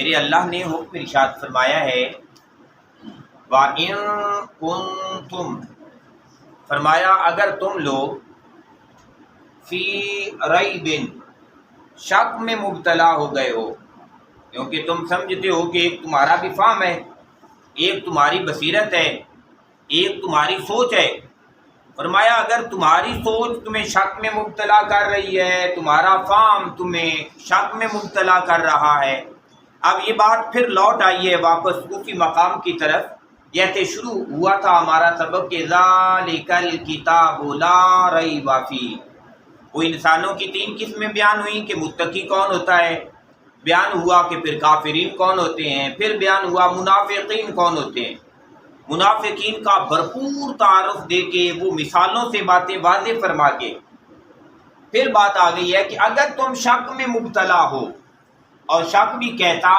میرے اللہ نے حکم ارشاد فرمایا ہے وَإِن كُنتُم، فرمایا اگر تم لوگ فی ریب، شک میں مبتلا ہو گئے ہو، کیونکہ تم سمجھتے ہو کہ ایک تمہارا بھی فہم ہے، ایک تمہاری بصیرت ہے، ایک تمہاری سوچ ہے۔ فرمایا اگر تمہاری سوچ تمہیں شک میں مبتلا کر رہی ہے، تمہارا فہم تمہیں شک میں مبتلا کر رہا ہے، اب یہ بات پھر لوٹ آئی ہے واپس اسی مقام کی طرف جیسے شروع ہوا تھا ہمارا سبق کہ ذالک الکتاب لا ریب فیہ۔ وہ انسانوں کی 3 قسمیں بیان ہوئیں کہ متقی کون ہوتا ہے، بیان ہوا کہ پھر کافرین کون ہوتے ہیں، پھر بیان ہوا منافقین کون ہوتے ہیں۔ منافقین کا بھرپور تعارف دے کے وہ مثالوں سے باتیں واضح فرما کے پھر بات آ گئی ہے کہ اگر تم شک میں مبتلا ہو، اور شک بھی کہتا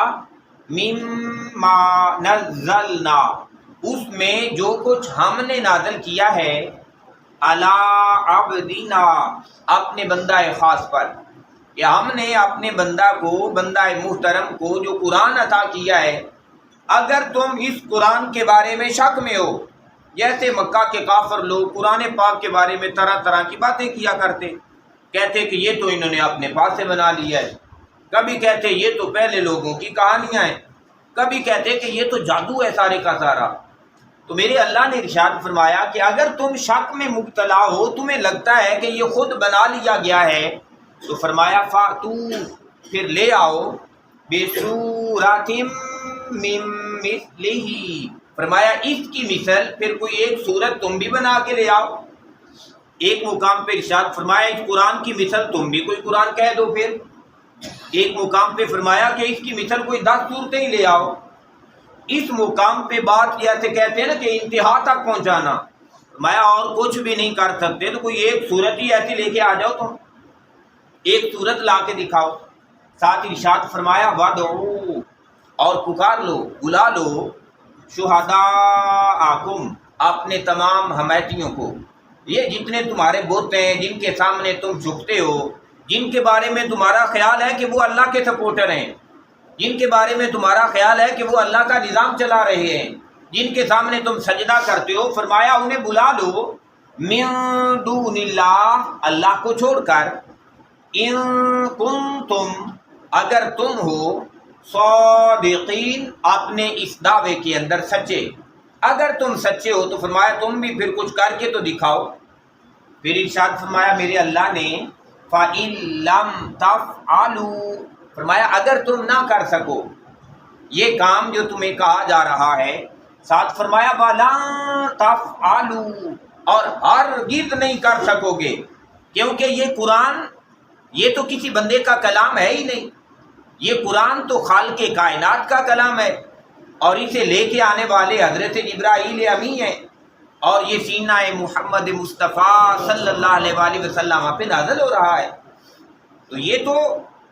مما نزلنا، اس میں جو کچھ ہم نے نازل کیا ہے علی عبدنا، اپنے بندہ خاص پر، کہ ہم نے اپنے بندہ کو، بندہ محترم کو جو قرآن عطا کیا ہے، اگر تم اس قرآن کے بارے میں شک میں ہو، جیسے مکہ کے کافر لوگ قرآن پاک کے بارے میں طرح طرح کی باتیں کیا کرتے، کہتے کہ یہ تو انہوں نے اپنے پاس سے بنا لیا ہے، کبھی کہتے یہ تو پہلے لوگوں کی کہانیاں ہیں، کبھی کہتے کہ یہ تو جادو ہے سارے کا سارا۔ تو میرے اللہ نے ارشاد فرمایا کہ اگر تم شک میں مبتلا ہو، تمہیں لگتا ہے کہ یہ خود بنا لیا گیا ہے، تو فرمایا فاتو، پھر لے آؤ بسورۃ من مثلہ، فرمایا اس کی مثل پھر کوئی ایک سورت تم بھی بنا کے لے آؤ۔ ایک مقام پہ ارشاد فرمایا اس قرآن کی مثل تم بھی کوئی قرآن کہہ دو، پھر ایک مقام پہ فرمایا کہ اس کی مثل کوئی 10 صورتیں ہی لے آؤ۔ اس مقام پہ بات جیسے کہتے ہیں نا کہ انتہا تک پہنچانا، فرمایا اور کچھ بھی نہیں کر سکتے تو کوئی ایک صورت ہی ایسی لے کے آ جاؤ، تم ایک صورت لا کے دکھاؤ۔ ساتھ ارشاد فرمایا وَادْعُوا، اور پکار لو، بلا لو شہداءکم، اپنے تمام حمایتیوں کو، یہ جتنے تمہارے بت ہیں جن کے سامنے تم جھکتے ہو، جن کے بارے میں تمہارا خیال ہے کہ وہ اللہ کے سپورٹر ہیں، جن کے بارے میں تمہارا خیال ہے کہ وہ اللہ کا نظام چلا رہے ہیں، جن کے سامنے تم سجدہ کرتے ہو، فرمایا انہیں بلا لو من دون اللہ، اللہ کو چھوڑ کر، ان کنتم، اگر تم ہو صادقین، اپنے اس دعوے کے اندر سچے، اگر تم سچے ہو تو فرمایا تم بھی پھر کچھ کر کے تو دکھاؤ۔ پھر ارشاد فرمایا میرے اللہ نے فَإِن لَمْ تَفْعَلُوا، فرمایا اگر تم نہ کر سکو یہ کام جو تمہیں کہا جا رہا ہے، ساتھ فرمایا وَلَن تَفْعَلُوا، اور ہرگز نہیں کر سکو گے، کیونکہ یہ قرآن یہ تو کسی بندے کا کلام ہے ہی نہیں، یہ قرآن تو خالق کائنات کا کلام ہے، اور اسے لے کے آنے والے حضرت جبرائیل امی ہیں، اور یہ سینہ محمد مصطفیٰ صلی اللہ علیہ وآلہ وسلم پہ نازل ہو رہا ہے، تو یہ تو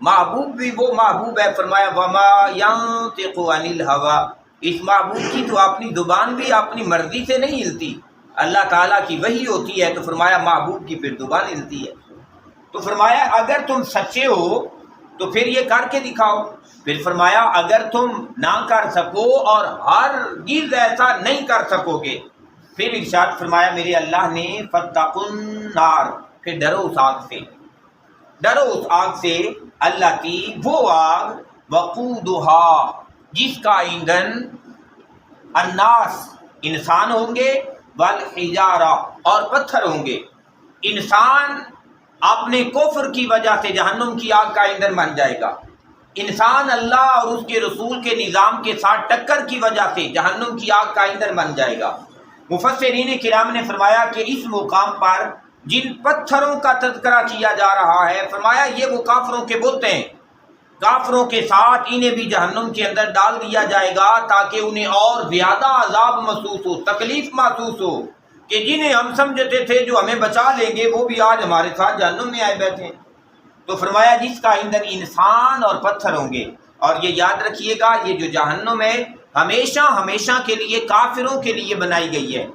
محبوب بھی وہ محبوب ہے، فرمایا وما ينطق عن الهوى، اس محبوب کی تو اپنی زبان بھی اپنی مرضی سے نہیں ہلتی، اللہ تعالیٰ کی وحی ہوتی ہے، تو فرمایا محبوب کی پھر زبان ہلتی ہے، تو فرمایا اگر تم سچے ہو تو پھر یہ کر کے دکھاؤ۔ پھر فرمایا اگر تم نہ کر سکو اور ہرگز ایسا نہیں کر سکو گے، پھر ارشاد فرمایا میرے اللہ نے فاتقوا النار، پھر ڈرو اس آگ سے، ڈرو اس آگ سے، اللہ کی وہ آگ وقودھا، جس کا ایندھن الناس، انسان ہوں گے، والحجارہ، اور پتھر ہوں گے۔ انسان اپنے کفر کی وجہ سے جہنم کی آگ کا ایندھن بن جائے گا، انسان اللہ اور اس کے رسول کے نظام کے ساتھ ٹکر کی وجہ سے جہنم کی آگ کا ایندھن بن جائے گا۔ مفسرین کرام نے فرمایا کہ اس مقام پر جن پتھروں کا تذکرہ کیا جا رہا ہے، فرمایا یہ وہ کافروں کے بت ہیں، کافروں کے ساتھ انہیں بھی جہنم کے اندر ڈال دیا جائے گا تاکہ انہیں اور زیادہ عذاب محسوس ہو، تکلیف محسوس ہو، کہ جنہیں ہم سمجھتے تھے جو ہمیں بچا لیں گے وہ بھی آج ہمارے ساتھ جہنم میں آئے بیٹھے۔ تو فرمایا جس کا ایندھن انسان اور پتھر ہوں گے، اور یہ یاد رکھیے گا یہ جو جہنم ہے ہمیشہ ہمیشہ کے لیے کافروں کے لیے بنائی گئی ہے،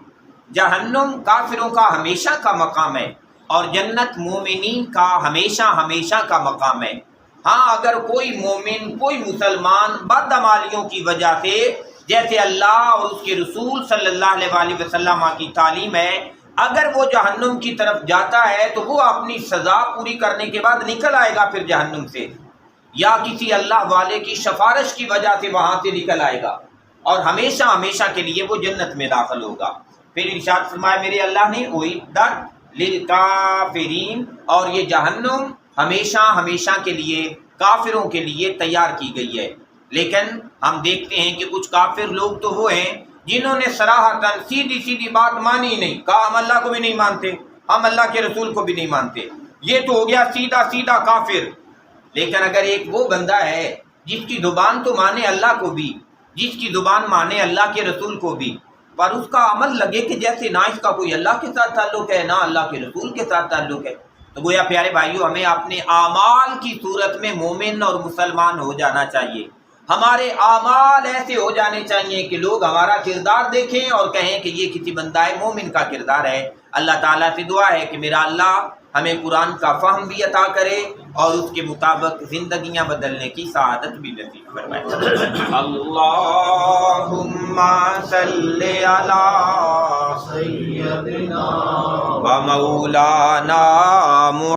جہنم کافروں کا ہمیشہ کا مقام ہے، اور جنت مومنین کا ہمیشہ ہمیشہ کا مقام ہے۔ ہاں اگر کوئی مومن، کوئی مسلمان بدعمالیوں کی وجہ سے، جیسے اللہ اور اس کے رسول صلی اللہ علیہ وآلہ وسلم کی تعلیم ہے، اگر وہ جہنم کی طرف جاتا ہے تو وہ اپنی سزا پوری کرنے کے بعد نکل آئے گا پھر جہنم سے، یا کسی اللہ والے کی سفارش کی وجہ سے وہاں سے نکل آئے گا اور ہمیشہ ہمیشہ کے لیے وہ جنت میں داخل ہوگا۔ پھر ارشاد فرمایا میرے اللہ نے اعدت للکافرین، اور یہ جہنم ہمیشہ ہمیشہ کے لیے کافروں کے لیے تیار کی گئی ہے۔ لیکن ہم دیکھتے ہیں کہ کچھ کافر لوگ تو وہ ہیں جنہوں نے صراحتاً سیدھی سیدھی بات مانی ہی نہیں، کہا ہم اللہ کو بھی نہیں مانتے، ہم اللہ کے رسول کو بھی نہیں مانتے، یہ تو ہو گیا سیدھا سیدھا کافر۔ لیکن اگر ایک وہ بندہ ہے جس کی زبان تو مانے اللہ کو بھی، جس کی زبان مانے اللہ کے رسول کو بھی، پر اس کا عمل لگے کہ جیسے نہ اس کا کوئی اللہ کے ساتھ تعلق ہے نہ اللہ کے رسول کے ساتھ تعلق ہے، تو گویا پیارے بھائیو ہمیں اپنے اعمال کی صورت میں مومن اور مسلمان ہو جانا چاہیے۔ ہمارے اعمال ایسے ہو جانے چاہیے کہ لوگ ہمارا کردار دیکھیں اور کہیں کہ یہ کسی بندہ مومن کا کردار ہے۔ اللہ تعالیٰ سے دعا ہے کہ میرا اللہ ہمیں قرآن کا فہم بھی عطا کرے اور اس کے مطابق زندگیاں بدلنے کی سعادت بھی نصیب فرمائے۔ اللہم صلی علی سیدنا و مولانا